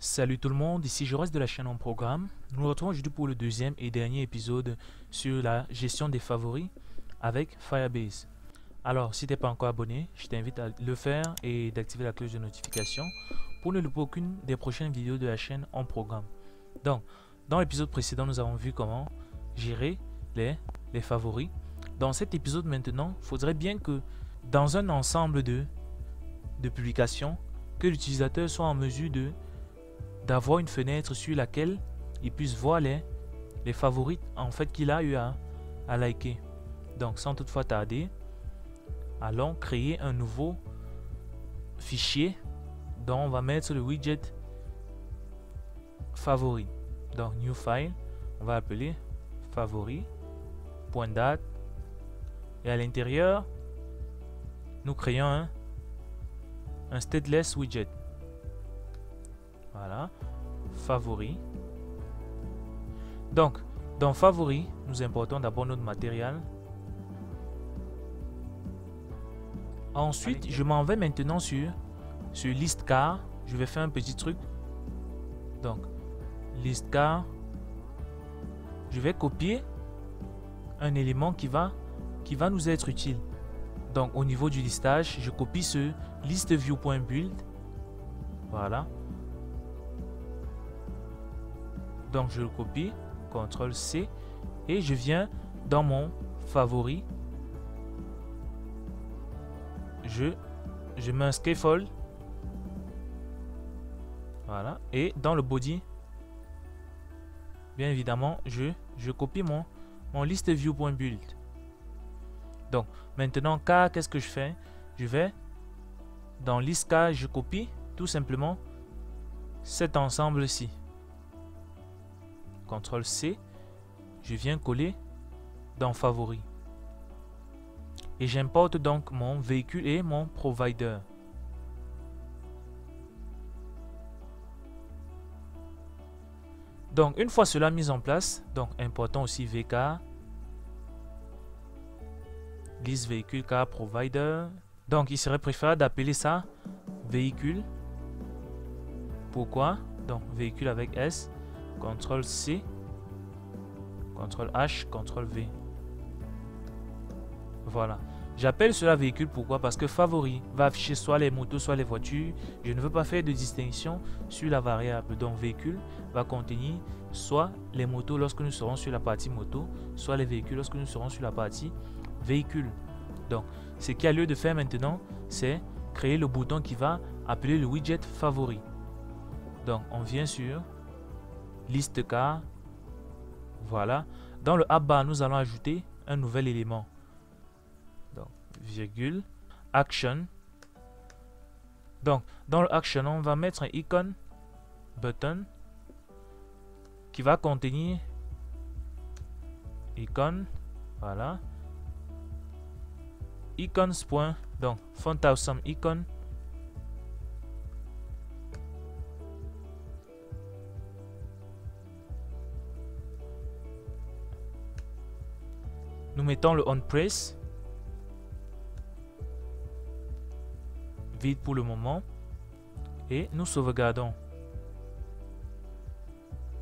Salut tout le monde, ici je reste de la chaîne en programme. Nous nous retrouvons aujourd'hui pour le deuxième et dernier épisode sur la gestion des favoris avec Firebase. Alors, si tu n'es pas encore abonné, je t'invite à le faire et d'activer la cloche de notification pour ne louper aucune des prochaines vidéos de la chaîne en programme. Donc, dans l'épisode précédent, nous avons vu comment gérer les favoris. Dans cet épisode maintenant, il faudrait bien que dans un ensemble de publications, que l'utilisateur soit en mesure d'avoir une fenêtre sur laquelle il puisse voir les favoris en fait qu'il a eu à liker. Donc sans toutefois tarder, allons créer un nouveau fichier dont on va mettre le widget favori. Donc new file, on va appeler favori.dat et à l'intérieur nous créons un stateless widget. Voilà, favori. Donc, dans favori, nous importons d'abord notre matériel. Ensuite, je m'en vais maintenant sur list car. Je vais faire un petit truc. Donc, list car. Je vais copier un élément qui va nous être utile. Donc, au niveau du listage, je copie ce listview.build. Voilà. Donc je le copie, CTRL C, et je viens dans mon favori. Je mets un scaffold. Voilà. Et dans le body, bien évidemment, je copie mon listview.build. Donc maintenant, car qu'est-ce que je fais? Je vais dans list car, je copie tout simplement cet ensemble-ci. CTRL C, je viens coller dans favori. Et j'importe donc mon véhicule et mon provider. Donc une fois cela mis en place, donc importons aussi vk list véhicule car provider. Donc il serait préférable d'appeler ça véhicule. Pourquoi? Donc véhicule avec S. CTRL C, CTRL H, CTRL V. Voilà. J'appelle cela véhicule, pourquoi? Parce que favori va afficher soit les motos, soit les voitures. Je ne veux pas faire de distinction sur la variable. Donc véhicule va contenir soit les motos lorsque nous serons sur la partie moto, soit les véhicules lorsque nous serons sur la partie véhicule. Donc ce qu'il y a lieu de faire maintenant, c'est créer le bouton qui va appeler le widget favori. Donc on vient sur liste car. Voilà. Dans le app bar, nous allons ajouter un nouvel élément. Donc, virgule, action. Donc, dans le action, on va mettre un icon, button, qui va contenir icon. Voilà. Icons. Donc, font awesome icon. Nous mettons le on press. Vide pour le moment. Et nous sauvegardons.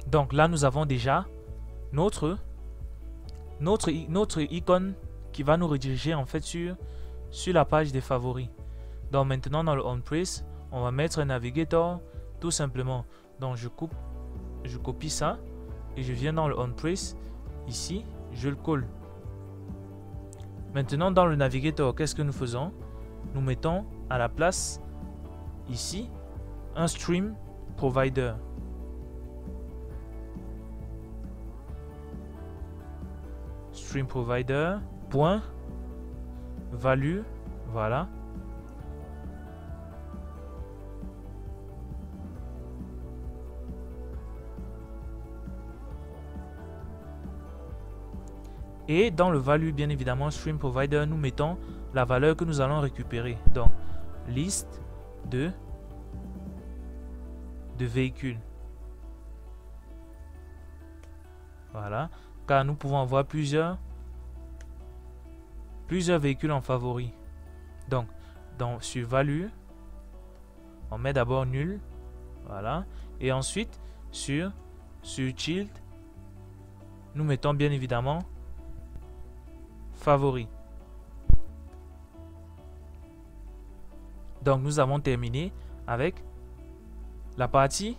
Donc là, nous avons déjà notre icône qui va nous rediriger en fait sur la page des favoris. Donc maintenant, dans le on press, on va mettre un navigator tout simplement. Donc je copie ça et je viens dans le on press. Ici, je le colle. Maintenant, dans le navigateur, qu'est-ce que nous faisons? Nous mettons à la place, ici, un stream provider. Stream provider, point, value, voilà. Et dans le value, bien évidemment, stream provider, nous mettons la valeur que nous allons récupérer. Donc, liste de véhicules. Voilà. Car nous pouvons avoir plusieurs véhicules en favori. Donc, sur value, on met d'abord nul. Voilà. Et ensuite, sur Child, nous mettons bien évidemment Favori. Donc, nous avons terminé avec la partie.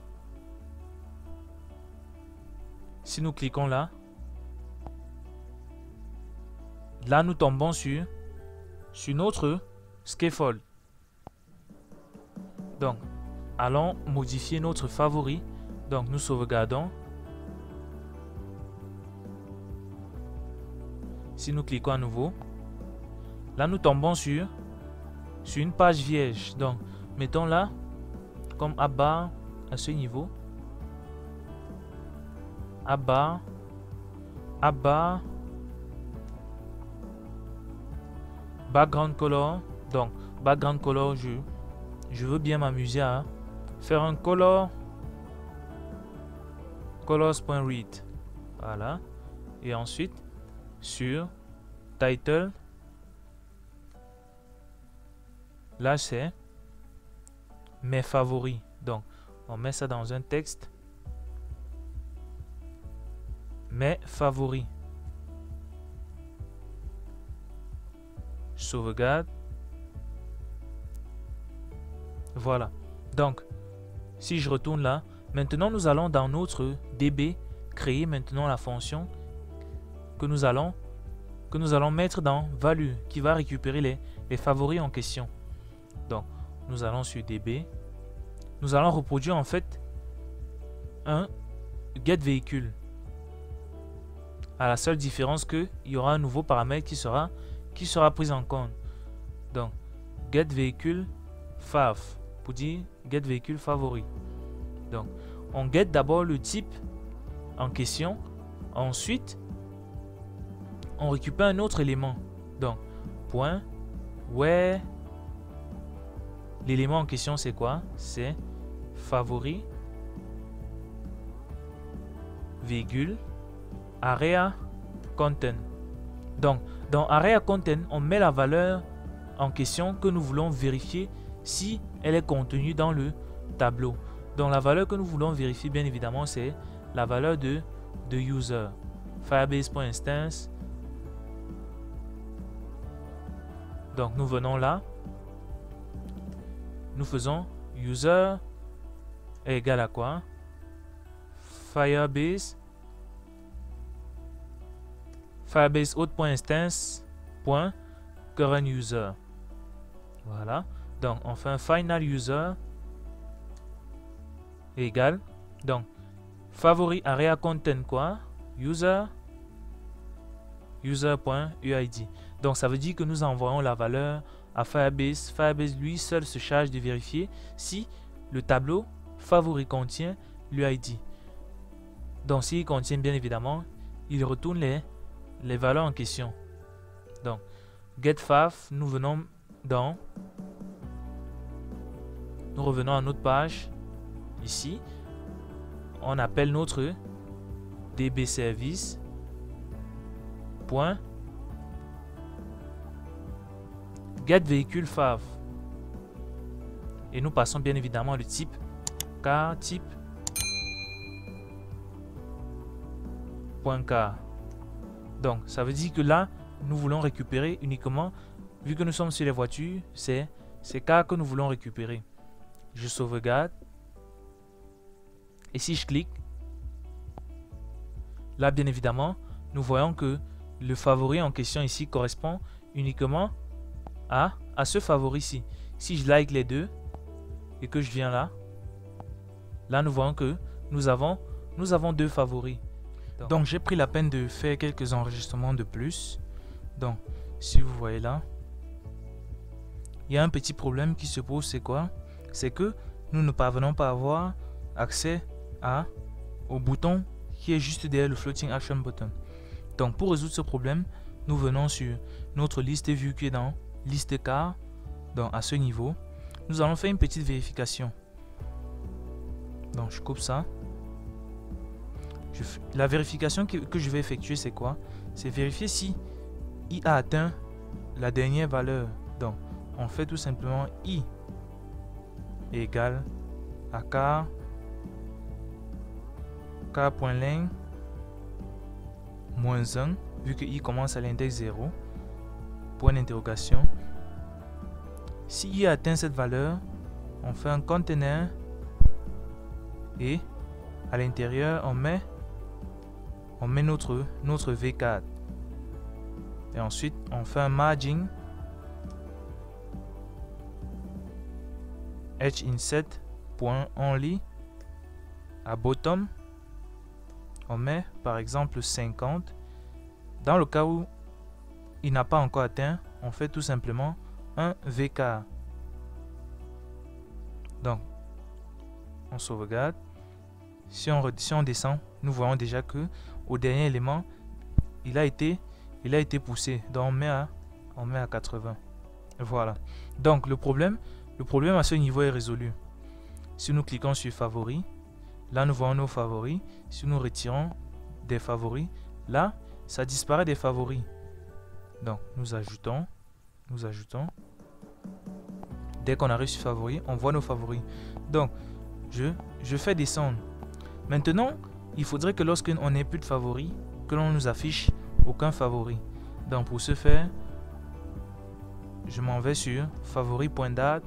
Si nous cliquons là, nous tombons sur notre scaffold. Donc, allons modifier notre favori. Donc, nous sauvegardons. Si nous cliquons à nouveau, là, nous tombons sur une page vierge. Donc, mettons là, comme A-bar à ce niveau. A-bar, background color. Donc, background color, je veux bien m'amuser à faire un colors.read. Voilà. Et ensuite, sur title, là c'est mes favoris. Donc, on met ça dans un texte. Mes favoris. Sauvegarde. Voilà. Donc, si je retourne là, maintenant nous allons dans notre DB créer maintenant la fonction que nous allons mettre dans value qui va récupérer les favoris en question. Donc, nous allons sur DB. Nous allons reproduire en fait un get véhicule. À la seule différence qu'il y aura un nouveau paramètre qui sera pris en compte. Donc, get véhicule fav pour dire get véhicule favori. Donc, on get d'abord le type en question. Ensuite, on récupère un autre élément. Donc, point where. L'élément en question, c'est quoi? C'est favori, virgule, area content. Donc, dans area content, on met la valeur en question que nous voulons vérifier si elle est contenue dans le tableau. Donc, la valeur que nous voulons vérifier, bien évidemment, c'est la valeur de user. Firebase.instance. Donc, nous venons là. Nous faisons user est égal à quoi? Firebase auth.instance.current user. Voilà. Donc, on fait un final user égal. Donc, favori area content quoi? user.uid. Donc, ça veut dire que nous envoyons la valeur à Firebase. Firebase, lui seul, se charge de vérifier si le tableau favori contient l'UID. Donc, s'il contient, bien évidemment, il retourne les valeurs en question. Donc, getFav, nous revenons à notre page. Ici, on appelle notre dbservice. Get véhicule fav. Et nous passons bien évidemment le type car type .car. Donc ça veut dire que là nous voulons récupérer uniquement, vu que nous sommes sur les voitures, c'est car que nous voulons récupérer. Je sauvegarde. Et si je clique, là bien évidemment nous voyons que le favori en question ici correspond uniquement à ce favori-ci. Si je like les deux et que je viens là, nous voyons que nous avons deux favoris. Donc j'ai pris la peine de faire quelques enregistrements de plus. Donc si vous voyez là, il y a un petit problème qui se pose. C'est quoi? C'est que nous ne parvenons pas à avoir accès au bouton qui est juste derrière le floating action button. Donc pour résoudre ce problème, nous venons sur notre liste vue qui est dans liste car. Donc à ce niveau, nous allons faire une petite vérification. Donc je coupe ça. La vérification que je vais effectuer, c'est quoi? C'est vérifier si i a atteint la dernière valeur. Donc on fait tout simplement i égale à car.len moins 1, vu que i commence à l'index 0, point d'interrogation. Si i atteint cette valeur, on fait un container et à l'intérieur on met notre v4 et ensuite on fait un margin hinset.only à bottom on met par exemple 50. Dans le cas où il n'a pas encore atteint, on fait tout simplement un vk. Donc on sauvegarde. Si on descend, nous voyons déjà que au dernier élément il a été poussé, donc on met à 80. Voilà, donc le problème à ce niveau est résolu. Si nous cliquons sur favoris, là nous voyons nos favoris. Si nous retirons des favoris, là ça disparaît des favoris. Donc nous ajoutons. Dès qu'on arrive sur favoris, on voit nos favoris. Donc je fais descendre. Maintenant, il faudrait que lorsqu'on n'ait plus de favoris, que l'on nous affiche aucun favori. Donc pour ce faire, je m'en vais sur favori.date.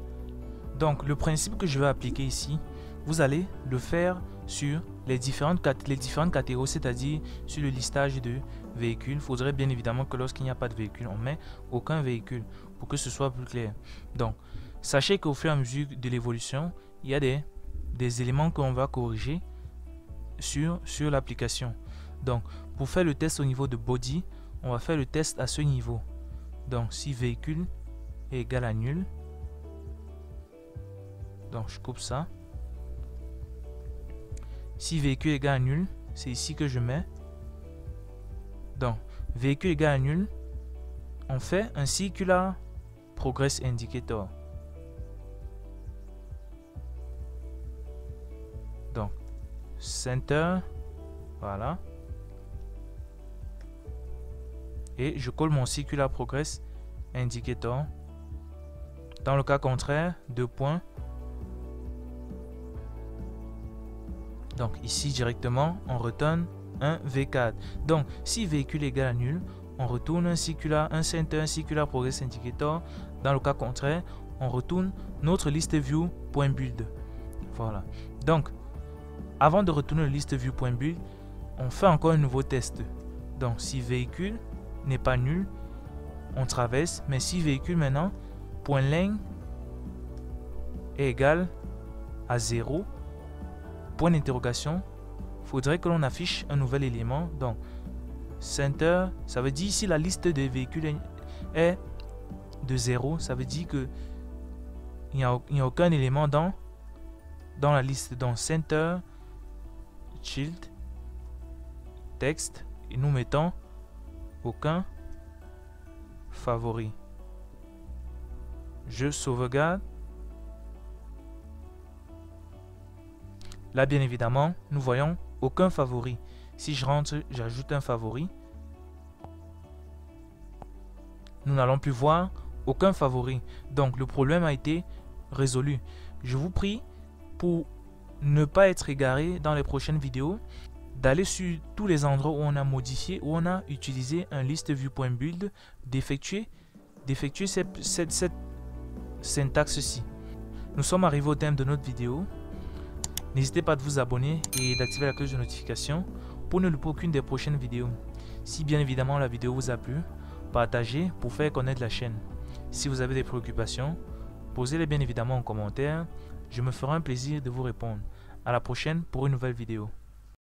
Donc le principe que je vais appliquer ici, vous allez le faire sur les différentes catégories, c'est-à-dire sur le listage de véhicules. Il faudrait bien évidemment que lorsqu'il n'y a pas de véhicule, on met aucun véhicule pour que ce soit plus clair. Donc sachez qu'au fur et à mesure de l'évolution, il y a des éléments qu'on va corriger sur l'application. Donc pour faire le test au niveau de body, on va faire le test à ce niveau. Donc si véhicule est égal à nul, donc je coupe ça. Si véhicule est égal à nul, c'est ici que je mets. Donc véhicule est égal à nul, on fait un circular progress indicator. Donc center, voilà, et je colle mon circular progress indicator. Dans le cas contraire, 2 points. Donc ici directement on retourne un v4. Donc si véhicule est égal à nul, on retourne un center, un circular progress indicator. Dans le cas contraire, on retourne notre list view.build. Voilà. Donc avant de retourner le list view.build, on fait encore un nouveau test. Donc si véhicule n'est pas nul, on traverse. Mais si véhicule maintenant .len est égal à 0, point d'interrogation, il faudrait que l'on affiche un nouvel élément. Donc center, ça veut dire si la liste des véhicules est de 0, ça veut dire que il n'y a aucun élément dans la liste. Donc center child texte et nous mettons aucun favori. Je sauvegarde. Là bien évidemment nous voyons aucun favori. Si je rentre, j'ajoute un favori, nous n'allons plus voir aucun favori. Donc le problème a été résolu. Je vous prie, pour ne pas être égaré dans les prochaines vidéos, d'aller sur tous les endroits où on a modifié, où on a utilisé un list view.build, d'effectuer cette syntaxe-ci. Nous sommes arrivés au terme de notre vidéo. N'hésitez pas à vous abonner et d'activer la cloche de notification pour ne louper aucune des prochaines vidéos. Si bien évidemment la vidéo vous a plu, partagez pour faire connaître la chaîne. Si vous avez des préoccupations, posez-les bien évidemment en commentaire. Je me ferai un plaisir de vous répondre. À la prochaine pour une nouvelle vidéo.